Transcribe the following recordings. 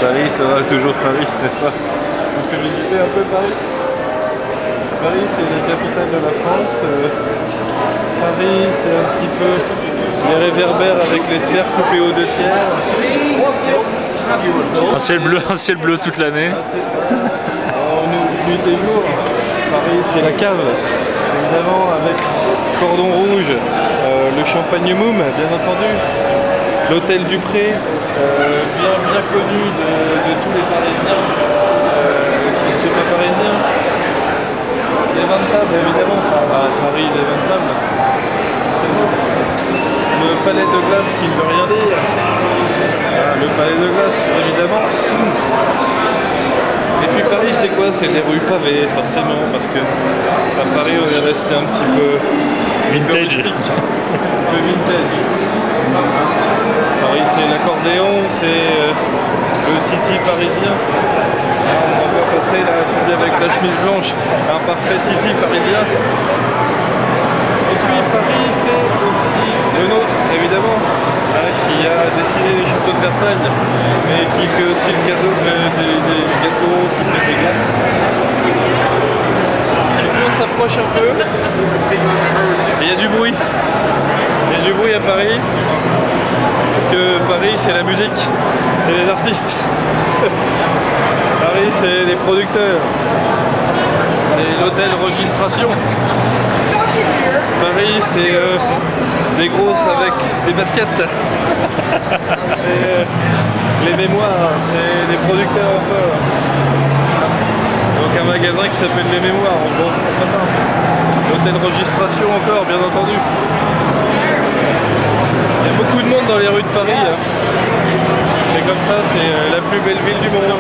Paris sera toujours Paris, n'est-ce pas? On fait visiter un peu Paris. Paris, c'est la capitale de la France. Paris, c'est un petit peu les réverbères avec les sphères coupées aux deux tiers. Un ciel bleu toute l'année. Nuit et jour. Paris, c'est la cave, évidemment, avec cordon rouge, le champagne Moum, bien entendu, l'hôtel Dupré, bien connu de tous les Parisiens, qui ne sont pas parisiens. Les 20 tables, évidemment, Paris, les 20 tables. Le palais de glace qui ne veut rien dire. Le palais de glace, évidemment. Et puis Paris, c'est quoi? C'est les rues pavées, forcément, parce que à Paris, on est resté un petit peu vintage. Un peu vintage. Paris, c'est l'accordéon, c'est le titi parisien. Là, on voit passer là, celui avec la chemise blanche, un parfait titi parisien. Et puis Paris, c'est aussi le nôtre, évidemment, qui a dessiné les châteaux de Versailles, mais qui fait aussi le cadeau des gâteaux, qui fait des glaces. Et puis on s'approche un peu, et il y a du bruit. Il y a du bruit à Paris, parce que Paris, c'est la musique, c'est les artistes. Paris, c'est les producteurs, c'est l'hôtel Registration. Paris, c'est des grosses avec des baskets. C'est les mémoires, c'est les producteurs un peu. Donc un magasin qui s'appelle Les Mémoires, en gros. L'hôtel Registration encore, bien entendu. Il y a beaucoup de monde dans les rues de Paris. C'est comme ça, c'est la plus belle ville du monde.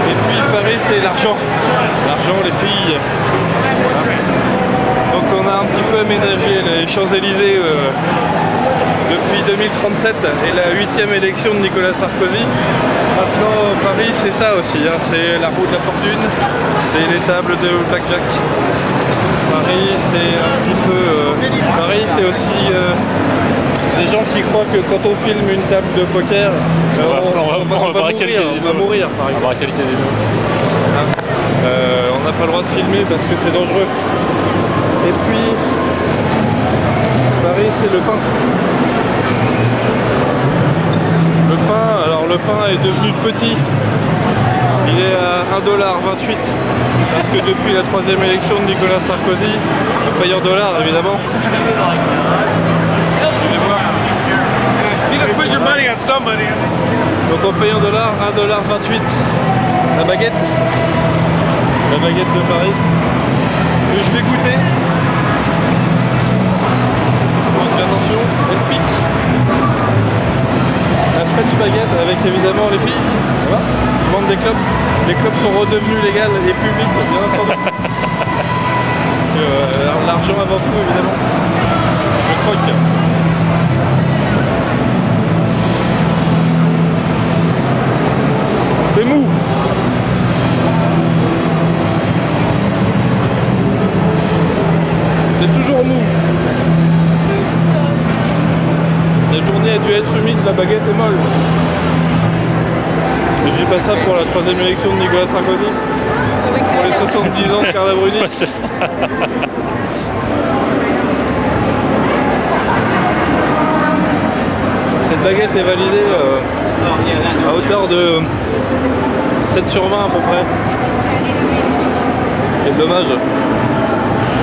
Et puis Paris, c'est l'argent. L'argent, les filles. Voilà. Donc on a un petit peu aménagé les Champs-Élysées depuis 2037 et la 8e élection de Nicolas Sarkozy. Maintenant, Paris, c'est ça aussi. Hein. C'est la roue de la fortune, c'est les tables de blackjack. Paris, c'est un petit peu... Paris, c'est aussi des gens qui croient que quand on filme une table de poker, on va mourir, par exemple. On n'a pas le droit de filmer parce que c'est dangereux. Et puis, Paris, c'est le pain. Le pain, alors le pain est devenu petit. Il est à 1,28 $. Parce que depuis la 3e élection de Nicolas Sarkozy, on paye en dollars évidemment. Donc on paye en dollars, 1,28 $. La baguette de Paris. Que je vais goûter. Attention, elle pique. La French baguette avec évidemment les filles. Voilà. Ils vendent des clopes. Les clopes sont redevenues légales et publiques, bien entendu. L'argent avant tout, évidemment. Je croque. C'est mou. C'est toujours mou. La journée a dû être humide, la baguette est molle. Je dis pas ça pour la 3e élection de Nicolas Sarkozy. Pour les 70 ans de Carla Bruni. Cette baguette est validée à hauteur de 7 sur 20 à peu près. Quel dommage.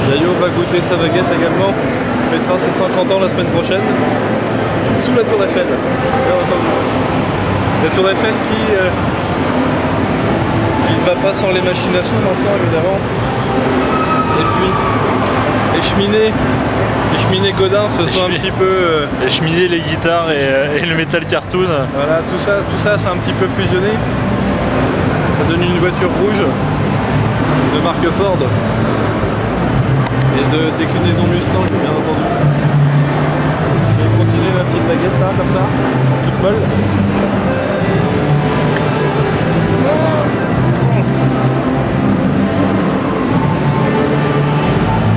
Yayo va goûter sa baguette également. Il fêtera ses 50 ans la semaine prochaine. Sous la tour Eiffel, bien entendu. La tour Eiffel qui ne va pas sans les machines à sous maintenant, évidemment. Et puis les cheminées Godin, ce sont un petit peu... les cheminées, les guitares et le métal cartoon. Voilà, tout ça c'est un petit peu fusionné. Ça donne une voiture rouge de marque Ford et de déclinaison Mustang, bien entendu. Je vais continuer ma petite baguette là, comme ça, toute molle.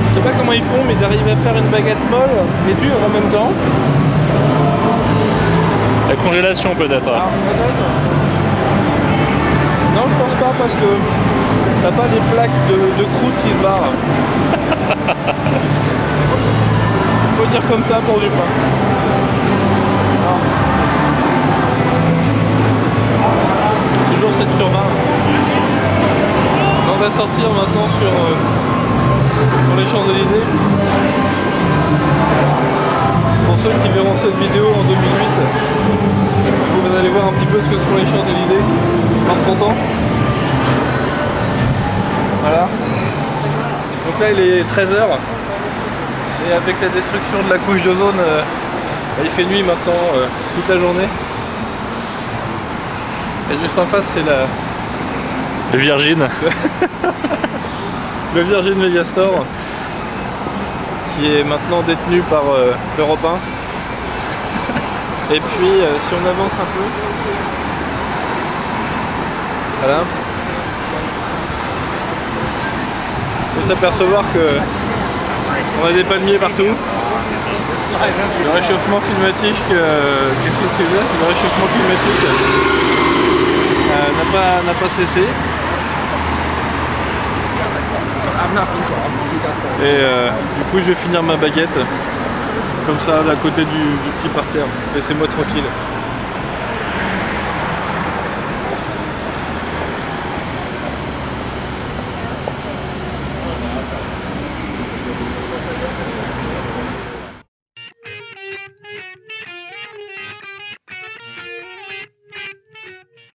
Je sais pas comment ils font, mais ils arrivent à faire une baguette molle et dure en même temps. La congélation peut-être. Ah, non, je pense pas parce que t'as pas des plaques de croûte qui se barrent. On peut dire comme ça pour du pain. Non. Toujours 7 sur 20. On va sortir maintenant sur les Champs-Élysées. Pour ceux qui verront cette vidéo en 2008, vous allez voir un petit peu ce que sont les Champs-Élysées en 30 ans. Voilà. Donc là il est 13 h et avec la destruction de la couche d'ozone, il fait nuit maintenant toute la journée. Et juste en face c'est Le Virgin. le Virgin Megastore qui est maintenant détenu par Europe 1. Et puis si on avance un peu, voilà, il faut s'apercevoir que on a des palmiers partout. Le réchauffement climatique, qu'est-ce que c'est? Le réchauffement climatique n'a pas cessé. Et du coup je vais finir ma baguette comme ça à côté du petit parterre. Laissez-moi tranquille.